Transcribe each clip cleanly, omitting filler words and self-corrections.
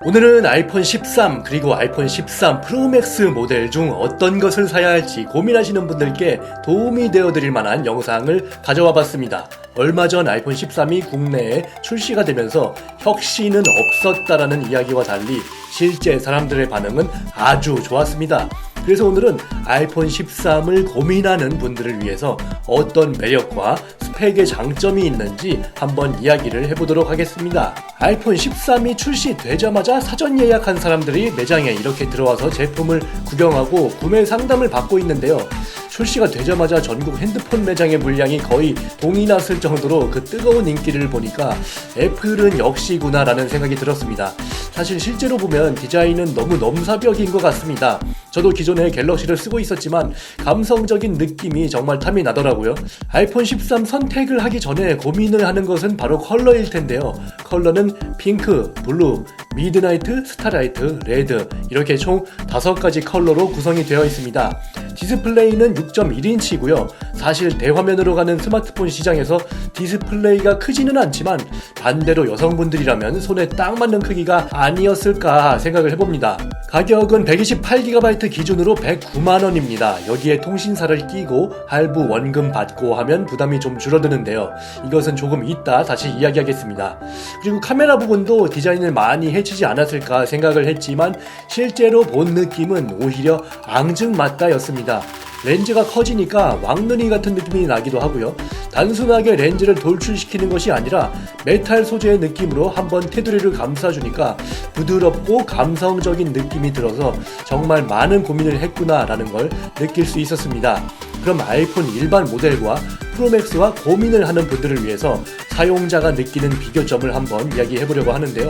오늘은 아이폰 13 그리고 아이폰 13 프로맥스 모델 중 어떤 것을 사야 할지 고민하시는 분들께 도움이 되어드릴 만한 영상을 가져와 봤습니다. 얼마 전 아이폰 13이 국내에 출시가 되면서 혁신은 없었다라는 이야기와 달리 실제 사람들의 반응은 아주 좋았습니다. 그래서 오늘은 아이폰 13을 고민하는 분들을 위해서 어떤 매력과 스펙의 장점이 있는지 한번 이야기를 해보도록 하겠습니다. 아이폰 13이 출시되자마자 사전 예약한 사람들이 매장에 이렇게 들어와서 제품을 구경하고 구매 상담을 받고 있는데요. 출시가 되자마자 전국 핸드폰 매장의 물량이 거의 동이 났을 정도로 그 뜨거운 인기를 보니까 애플은 역시구나 라는 생각이 들었습니다. 사실 실제로 보면 디자인은 너무 넘사벽인 것 같습니다. 저도 기존에 갤럭시를 쓰고 있었지만 감성적인 느낌이 정말 탐이 나더라고요. 아이폰 13 선택을 하기 전에 고민을 하는 것은 바로 컬러일 텐데요. 컬러는 핑크, 블루, 미드나이트, 스타라이트, 레드 이렇게 총 5가지 컬러로 구성이 되어 있습니다. 디스플레이는 6.1인치고요. 사실 대화면으로 가는 스마트폰 시장에서 디스플레이가 크지는 않지만 반대로 여성분들이라면 손에 딱 맞는 크기가 아니었을까 생각을 해봅니다. 가격은 128GB 기준으로 109만원입니다. 여기에 통신사를 끼고 할부 원금 받고 하면 부담이 좀 줄어드는데요. 이것은 조금 이따 다시 이야기하겠습니다. 그리고 카메라 부분도 디자인을 많이 해치지 않았을까 생각을 했지만 실제로 본 느낌은 오히려 앙증맞다였습니다. 렌즈가 커지니까 왕눈이 같은 느낌이 나기도 하고요. 단순하게 렌즈를 돌출시키는 것이 아니라 메탈 소재의 느낌으로 한번 테두리를 감싸주니까 부드럽고 감성적인 느낌이 들어서 정말 많은 고민을 했구나 라는 걸 느낄 수 있었습니다. 그럼 아이폰 일반 모델과 프로맥스와 고민을 하는 분들을 위해서 사용자가 느끼는 비교점을 한번 이야기해보려고 하는데요.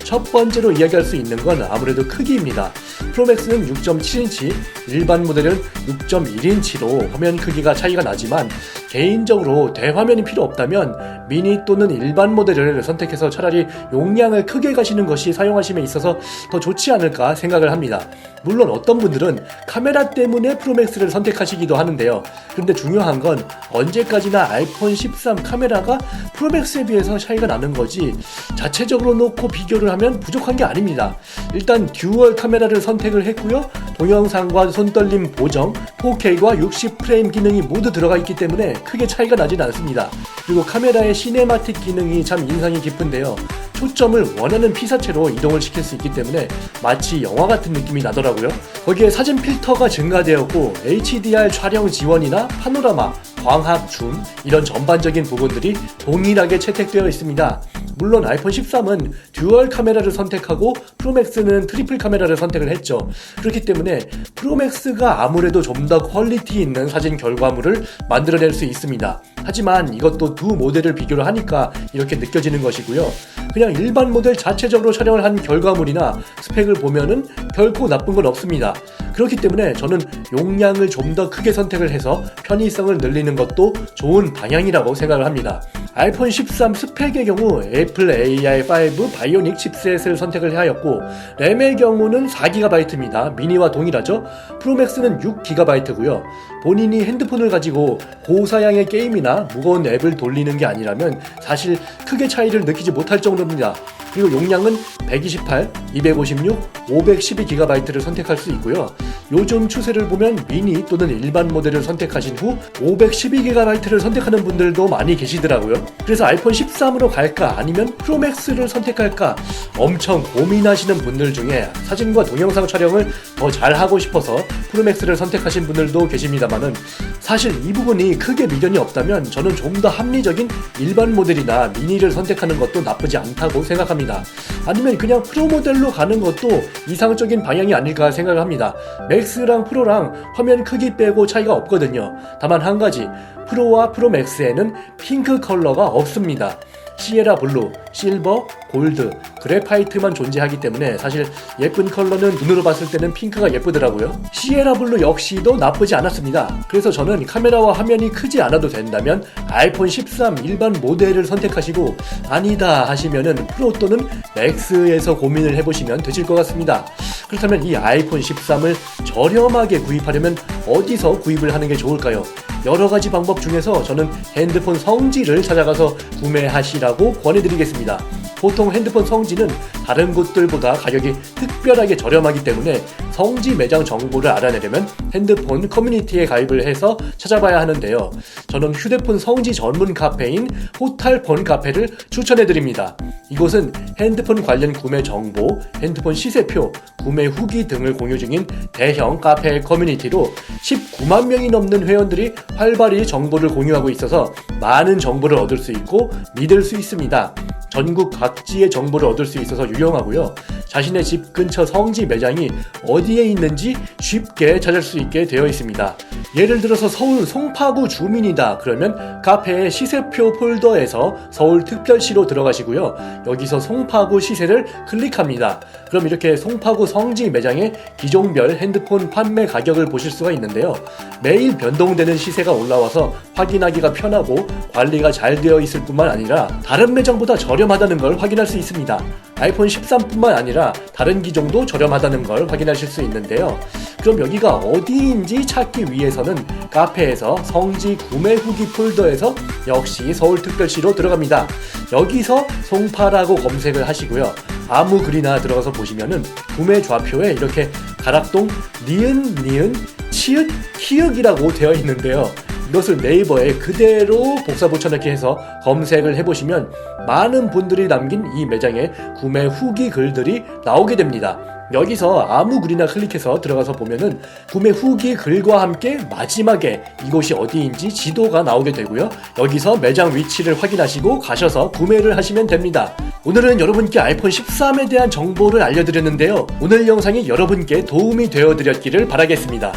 첫 번째로 이야기할 수 있는 건 아무래도 크기입니다. 프로맥스는 6.7인치, 일반 모델은 6.1인치로 화면 크기가 차이가 나지만 개인적으로 대화면이 필요 없다면 미니 또는 일반 모델을 선택해서 차라리 용량을 크게 가시는 것이 사용하심에 있어서 더 좋지 않을까 생각을 합니다. 물론 어떤 분들은 카메라 때문에 프로맥스를 선택하시기도 하는데요. 그런데 중요한 건 언제까지나 아이폰 13 카메라가 프로맥스에 비해서 차이가 나는 거지 자체적으로 놓고 비교를 하면 부족한 게 아닙니다. 일단 듀얼 카메라를 선택을 했고요. 동영상과 손떨림 보정, 4K과 60프레임 기능이 모두 들어가 있기 때문에 크게 차이가 나진 않습니다. 그리고 카메라의 시네마틱 기능이 참 인상이 깊은데요. 초점을 원하는 피사체로 이동을 시킬 수 있기 때문에 마치 영화 같은 느낌이 나더라고요. 거기에 사진 필터가 증가되었고 HDR 촬영 지원이나 파노라마, 광학, 줌 이런 전반적인 부분들이 동일하게 채택되어 있습니다. 물론 아이폰 13은 듀얼 카메라를 선택하고 프로맥스는 트리플 카메라를 선택을 했죠. 그렇기 때문에 프로맥스가 아무래도 좀 더 퀄리티 있는 사진 결과물을 만들어낼 수 있습니다. 하지만 이것도 두 모델을 비교를 하니까 이렇게 느껴지는 것이고요. 그냥 일반 모델 자체적으로 촬영을 한 결과물이나 스펙을 보면은 결코 나쁜 건 없습니다. 그렇기 때문에 저는 용량을 좀 더 크게 선택을 해서 편의성을 늘리는 것도 좋은 방향이라고 생각을 합니다. 아이폰 13 스펙의 경우 애플 AI5 바이오닉 칩셋을 선택을 하였고 램의 경우는 4GB입니다. 미니와 동일하죠. 프로맥스는 6GB고요. 본인이 핸드폰을 가지고 고사양의 게임이나 무거운 앱을 돌리는 게 아니라면 사실 크게 차이를 느끼지 못할 정도입니다. 그리고 용량은 128, 256, 512GB를 선택할 수 있고요. 요즘 추세를 보면 미니 또는 일반 모델을 선택하신 후 512GB를 선택하는 분들도 많이 계시더라고요. 그래서 아이폰 13으로 갈까 아니면 프로맥스를 선택할까 엄청 고민하시는 분들 중에 사진과 동영상 촬영을 더 잘하고 싶어서 프로맥스를 선택하신 분들도 계십니다만은 사실 이 부분이 크게 미련이 없다면 저는 좀 더 합리적인 일반 모델이나 미니를 선택하는 것도 나쁘지 않다고 생각합니다. 아니면 그냥 프로 모델로 가는 것도 이상적인 방향이 아닐까 생각을 합니다. 맥스랑 프로랑 화면 크기 빼고 차이가 없거든요. 다만 한 가지, 프로와 프로맥스에는 핑크 컬러가 없습니다. 시에라 블루, 실버, 골드, 그래파이트만 존재하기 때문에 사실 예쁜 컬러는 눈으로 봤을 때는 핑크가 예쁘더라고요. 시에라 블루 역시도 나쁘지 않았습니다. 그래서 저는 카메라와 화면이 크지 않아도 된다면 아이폰 13 일반 모델을 선택하시고 아니다 하시면은 프로 또는 맥스에서 고민을 해보시면 되실 것 같습니다. 그렇다면 이 아이폰 13을 저렴하게 구입하려면 어디서 구입을 하는 게 좋을까요? 여러가지 방법 중에서 저는 핸드폰 성지를 찾아가서 구매하시라고 권해드리겠습니다. 보통 핸드폰 성지는 다른 곳들보다 가격이 특별하게 저렴하기 때문에 성지 매장 정보를 알아내려면 핸드폰 커뮤니티에 가입을 해서 찾아봐야 하는데요. 저는 휴대폰 성지 전문 카페인 호탈폰 카페를 추천해드립니다. 이곳은 핸드폰 관련 구매 정보, 핸드폰 시세표, 구매 후기 등을 공유 중인 대형 카페 커뮤니티로 19만 명이 넘는 회원들이 활발히 정보를 공유하고 있어서 많은 정보를 얻을 수 있고 믿을 수 있습니다. 전국 각지의 정보를 얻을 수 있어서 유용하고요. 자신의 집 근처 성지 매장이 어디에 있는지 쉽게 찾을 수 있게 되어 있습니다. 예를 들어서 서울 송파구 주민이다 그러면 카페의 시세표 폴더에서 서울특별시로 들어가시고요. 여기서 송파구 시세를 클릭합니다. 그럼 이렇게 송파구 성지 매장의 기종별 핸드폰 판매 가격을 보실 수가 있는데요. 매일 변동되는 시세가 올라와서 확인하기가 편하고 관리가 잘 되어 있을 뿐만 아니라 다른 매장보다 저렴하다는 걸 확인할 수 있습니다. 아이폰 13뿐만 아니라 다른 기종도 저렴하다는 걸 확인하실 수 있는데요. 그럼 여기가 어디인지 찾기 위해서는 카페에서 성지 구매 후기 폴더에서 역시 서울특별시로 들어갑니다. 여기서 송파라고 검색을 하시고요. 아무 글이나 들어가서 보시면은 구매 좌표에 이렇게 가락동 니은 치읓 키읔이라고 되어 있는데요. 이것을 네이버에 그대로 복사 붙여넣기 해서 검색을 해보시면 많은 분들이 남긴 이 매장의 구매 후기 글들이 나오게 됩니다. 여기서 아무 글이나 클릭해서 들어가서 보면은 구매 후기 글과 함께 마지막에 이곳이 어디인지 지도가 나오게 되고요. 여기서 매장 위치를 확인하시고 가셔서 구매를 하시면 됩니다. 오늘은 여러분께 아이폰 13에 대한 정보를 알려드렸는데요. 오늘 영상이 여러분께 도움이 되어드렸기를 바라겠습니다.